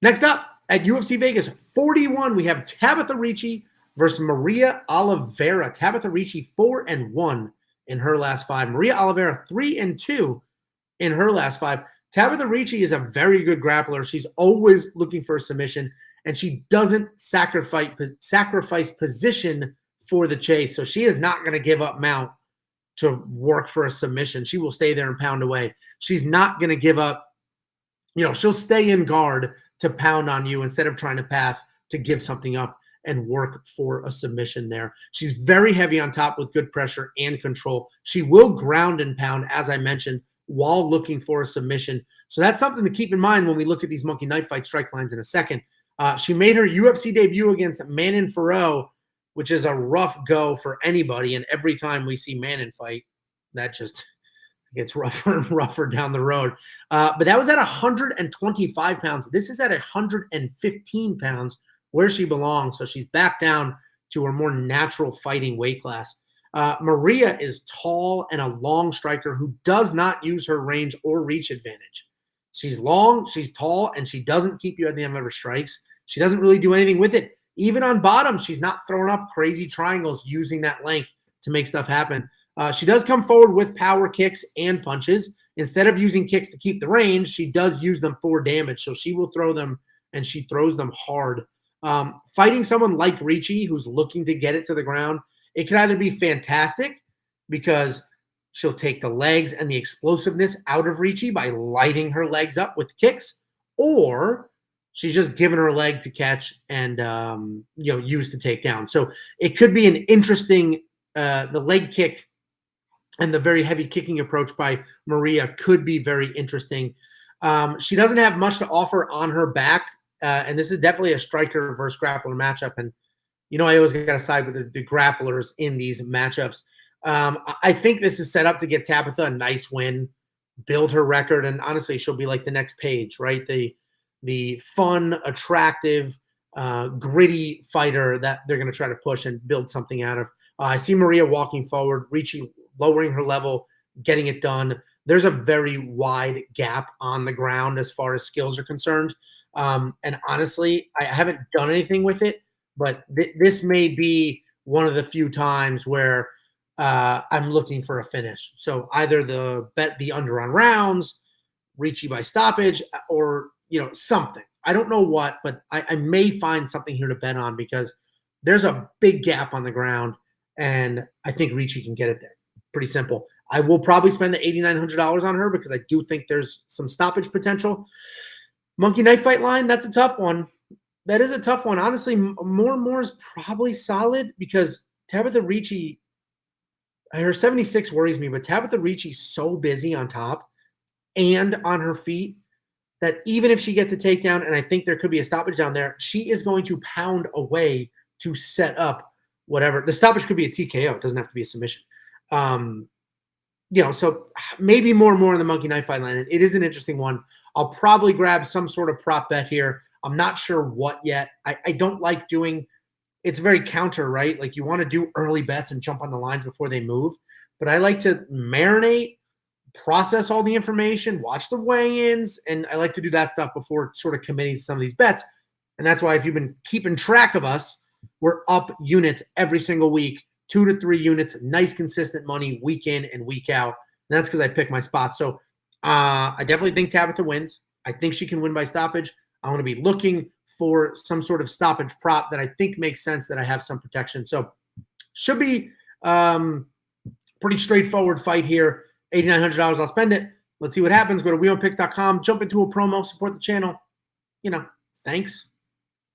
Next up at UFC Vegas 41, we have Tabatha Ricci versus Maria Oliveira. Tabatha Ricci 4-1 in her last 5. Maria Oliveira 3-2 in her last 5. Tabatha Ricci is a very good grappler. She's always looking for a submission, and she doesn't sacrifice position for the chase. So she is not going to give up mount to work for a submission. She will stay there and pound away. She's not going to give up. She'll stay in guard to pound on you instead of trying to pass to give something up and work for a submission there. She's very heavy on top with good pressure and control. She will ground and pound, as I mentioned, while looking for a submission. So that's something to keep in mind when we look at these monkey knife fight strike lines in a second. She made her UFC debut against Manon Fiorot, which is a rough go for anybody. And every time we see Manon fight, that just gets rougher and rougher down the road. But that was at 125 pounds. This is at 115 pounds, where she belongs. So she's back down to her more natural fighting weight class. Maria is tall and a long striker who does not use her range or reach advantage. She's long, she's tall, and she doesn't keep you at the end of her strikes. She doesn't really do anything with it. Even on bottom, she's not throwing up crazy triangles using that length to make stuff happen. She does come forward with power kicks and punches. Instead of using kicks to keep the range, she does use them for damage. So she will throw them, and she throws them hard. Fighting someone like Ricci, who's looking to get it to the ground, it could either be fantastic because she'll take the legs and the explosiveness out of Ricci by lighting her legs up with kicks, or she's just given her leg to catch and use to take down. So it could be an interesting the leg kick and the very heavy kicking approach by Maria could be very interesting. She doesn't have much to offer on her back, and this is definitely a striker versus grappler matchup. And I always got to side with the grapplers in these matchups. I think this is set up to get Tabatha a nice win, build her record, and honestly, she'll be like the next Page, right? The fun, attractive, gritty fighter that they're going to try to push and build something out of. I see Maria walking forward, Ricci lowering her level, getting it done. There's a very wide gap on the ground as far as skills are concerned. And honestly, I haven't done anything with it, but this may be one of the few times where I'm looking for a finish. So either the under on rounds, Ricci by stoppage, or something. I don't know what, but I may find something here to bet on because there's a big gap on the ground, and I think Ricci can get it there. Pretty simple. I will probably spend the $8,900 on her because I do think there's some stoppage potential. Monkey knife fight line, that's a tough one. That is a tough one. Honestly, more and more is probably solid because Tabatha Ricci, her 76 worries me, but Tabatha Ricci's so busy on top and on her feet that even if she gets a takedown, and I think there could be a stoppage down there, she is going to pound away to set up whatever. The stoppage could be a TKO. It doesn't have to be a submission. So maybe more and more in the monkey knife fight line. It is an interesting one. I'll probably grab some sort of prop bet here. I'm not sure what yet. I don't like doing – it's very counter, right? Like you want to do early bets and jump on the lines before they move. But I like to marinate, process all the information, watch the weigh-ins, and I like to do that stuff before sort of committing to some of these bets. And that's why if you've been keeping track of us, we're up units every single week, 2 to 3 units, nice consistent money week in and week out. And that's because I pick my spots. So I definitely think Tabatha wins. I think she can win by stoppage. I'm going to be looking for some sort of stoppage prop that I think makes sense, that I have some protection. So should be pretty straightforward fight here. $8,900, I'll spend it. Let's see what happens. Go to wewantpicks.com, jump into a promo, support the channel. Thanks.